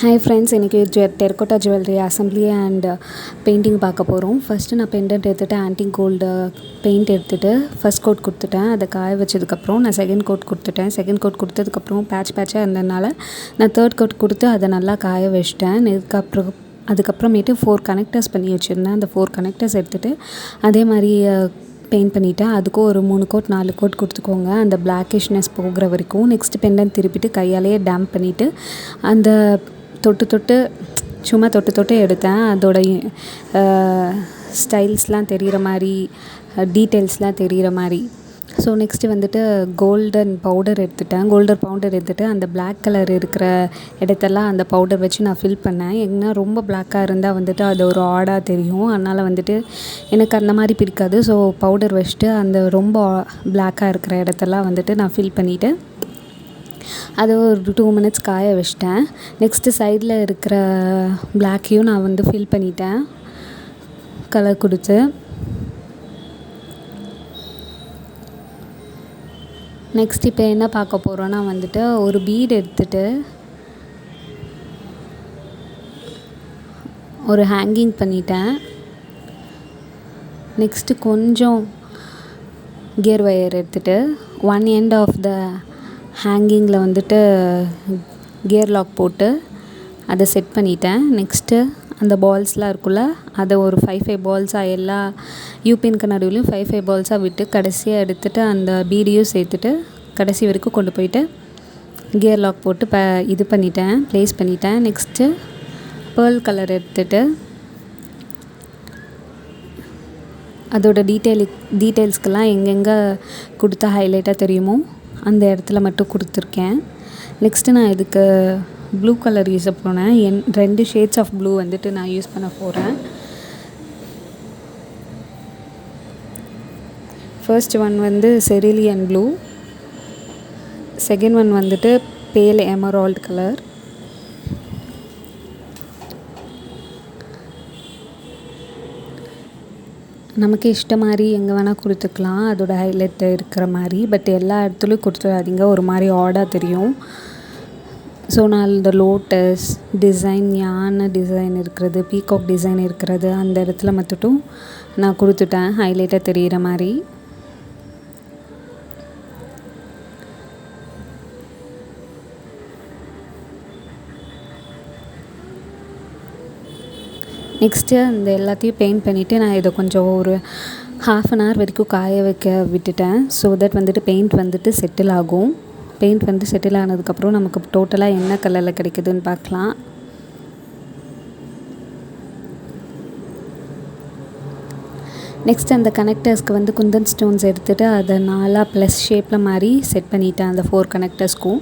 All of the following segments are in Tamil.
Hi friends, இன்னைக்கு Terracotta Jewellery assembly and painting பார்க்க போறோம். ஃபர்ஸ்ட் நான் pendant எடுத்துட்டு antique gold paint எடுத்துட்டு first coat கொடுத்துட்டேன். அதை காய வச்சதுக்கு அப்புறம் நான் second coat கொடுத்துட்டேன். second coat கொடுத்ததுக்கு அப்புறம் patch இருந்ததனால நான் third coat கொடுத்து அதை நல்லா காய வச்சிட்டேன். அதுக்கப்புறமேட்டு 4 கனெக்டர்ஸ் பண்ணி வச்சிருந்தேன். அந்த 4 கனெக்டர்ஸ் எடுத்துட்டு அதே மாதிரி பெயிண்ட் பண்ணிவிட்டேன். அதுக்கும் ஒரு 3 கோட் 4 கோட் கொடுத்துக்கோங்க அந்த பிளாக்கிஷ்னஸ் போகிற வரைக்கும். நெக்ஸ்ட் பெண்டன்ட் திருப்பிட்டு கையாலேயே டேம்ப் பண்ணிவிட்டு அந்த சும்மா தொட்டு எடுத்தேன். அதோட ஸ்டைல்ஸ்லாம் தெரிகிற மாதிரி டீட்டெயில்ஸ்லாம் தெரிகிற மாதிரி. ஸோ நெக்ஸ்ட்டு வந்துட்டு கோல்டன் பவுடர் எடுத்துகிட்டு அந்த பிளாக் கலர் இருக்கிற இடத்தெல்லாம் அந்த பவுடர் வச்சு நான் ஃபில் பண்ணேன். ஏன்னா ரொம்ப பிளாக்காக இருந்தால் வந்துட்டு அது ஒரு ஆடாக தெரியும். அதனால் வந்துட்டு எனக்கு அந்த மாதிரி பிடிக்காது. ஸோ பவுடர் வச்சுட்டு அந்த ரொம்ப பிளாக்காக இருக்கிற இடத்தெல்லாம் வந்துட்டு நான் ஃபில் பண்ணிவிட்டு அது ஒரு 2 மினிட்ஸ் காய வச்சிட்டேன். நெக்ஸ்ட்டு சைடில் இருக்கிற பிளாக்கையும் நான் வந்து ஃபில் பண்ணிட்டேன் கலர் கொடுத்து. நெக்ஸ்ட் இப்போ என்ன பார்க்க போகிறோன்னா வந்துட்டு ஒரு பீட் எடுத்துகிட்டு ஒரு ஹேங்கிங் பண்ணிட்டேன். நெக்ஸ்ட்டு கொஞ்சம் கியர் ஒயர் எடுத்துகிட்டு ஒன் எண்ட் ஆஃப் த ஹேங்கிங்கில் வந்துட்டு கியர் லாக் போட்டு அதை செட் பண்ணிட்டேன். நெக்ஸ்ட்டு அந்த பால்ஸ்லாம் இருக்குல்ல அதை ஒரு 5 பால்ஸாக எல்லா யூபின்க்கு நடுவுலையும் 5 பால்ஸாக விட்டு கடைசியாக எடுத்துகிட்டு அந்த பீடியும் சேர்த்துட்டு கடைசி வரைக்கும் கொண்டு போயிட்டு கியர் லாக் போட்டு ப்ளேஸ் பண்ணிட்டேன். நெக்ஸ்ட்டு பேர்ல் கலர் எடுத்துகிட்டு அதோட டீட்டெயில்ஸ்க்கெல்லாம் எங்கெங்கே கொடுத்தா ஹைலைட்டாக தெரியுமோ அந்த இடத்துல மட்டும் கொடுத்துருக்கேன். நெக்ஸ்ட்டு நான் இதுக்கு ப்ளூ கலர் யூஸ் பண்ணேன். 2 ஷேட்ஸ் ஆஃப் ப்ளூ வந்துட்டு நான் யூஸ் பண்ண போகிறேன். ஃபர்ஸ்ட் ஒன் வந்து செரிலியன் ப்ளூ, செகண்ட் ஒன் வந்துட்டு பேல் எமரால்ட் கலர். நமக்கு இஷ்ட மாதிரி எங்கே வேணால் கொடுத்துக்கலாம் அதோட ஹைலைட் இருக்கிற மாதிரி. பட் எல்லா இடத்துலையும் கொடுத்துடாதீங்க, ஒரு மாதிரி ஆடாக தெரியும். ஸோ நான் இந்த லோட்டஸ் டிசைன், யானை டிசைன் இருக்கிறது, பீகாக் டிசைன் இருக்கிறது அந்த இடத்துல மட்டும் நான் கொடுத்துட்டேன் ஹைலைட்டாக தெரிகிற மாதிரி. நெக்ஸ்ட்டு அந்த எல்லாத்தையும் பெயிண்ட் பண்ணிவிட்டு நான் இதை கொஞ்சம் ஒரு 1/2 hour வரைக்கும் காய வைக்க விட்டுட்டேன். ஸோ தட் வந்துட்டு பெயிண்ட் வந்துட்டு செட்டில் ஆகும். பெயிண்ட் வந்து செட்டில் ஆனதுக்கப்புறம் நமக்கு டோட்டலாக என்ன கலரில் கிடைக்குதுன்னு பார்க்கலாம். நெக்ஸ்ட் அந்த கனெக்டர்ஸ்க்கு வந்து குந்தன் ஸ்டோன்ஸ் எடுத்துகிட்டு அதை 4 ப்ளஸ் ஷேப்பில் மாதிரி செட் பண்ணிட்டேன் அந்த 4 கனெக்டர்ஸ்க்கும்.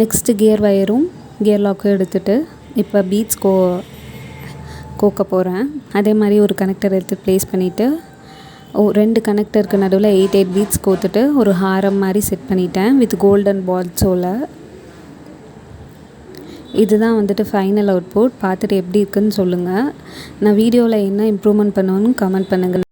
நெக்ஸ்ட்டு கியர் ஒயரும் கியர் லாக்கும் எடுத்துகிட்டு இப்போ பீட்ஸ் கோக்க போகிறேன். அதே மாதிரி ஒரு கனெக்டர் எடுத்து ப்ளேஸ் பண்ணிவிட்டு 2 கனெக்டருக்கு நடுவில் 8 பீட்ஸ் கோத்துட்டு ஒரு ஹாரம் மாதிரி செட் பண்ணிட்டேன் வித் கோல்டன் பால்ஸோல. இதுதான் வந்துட்டு ஃபைனல் அவுட்புட். பார்த்துட்டு எப்படி இருக்குன்னு சொல்லுங்கள். நான் வீடியோவில் என்ன இம்ப்ரூவ்மெண்ட் பண்ணுவேன்னு கமெண்ட் பண்ணுங்கள்.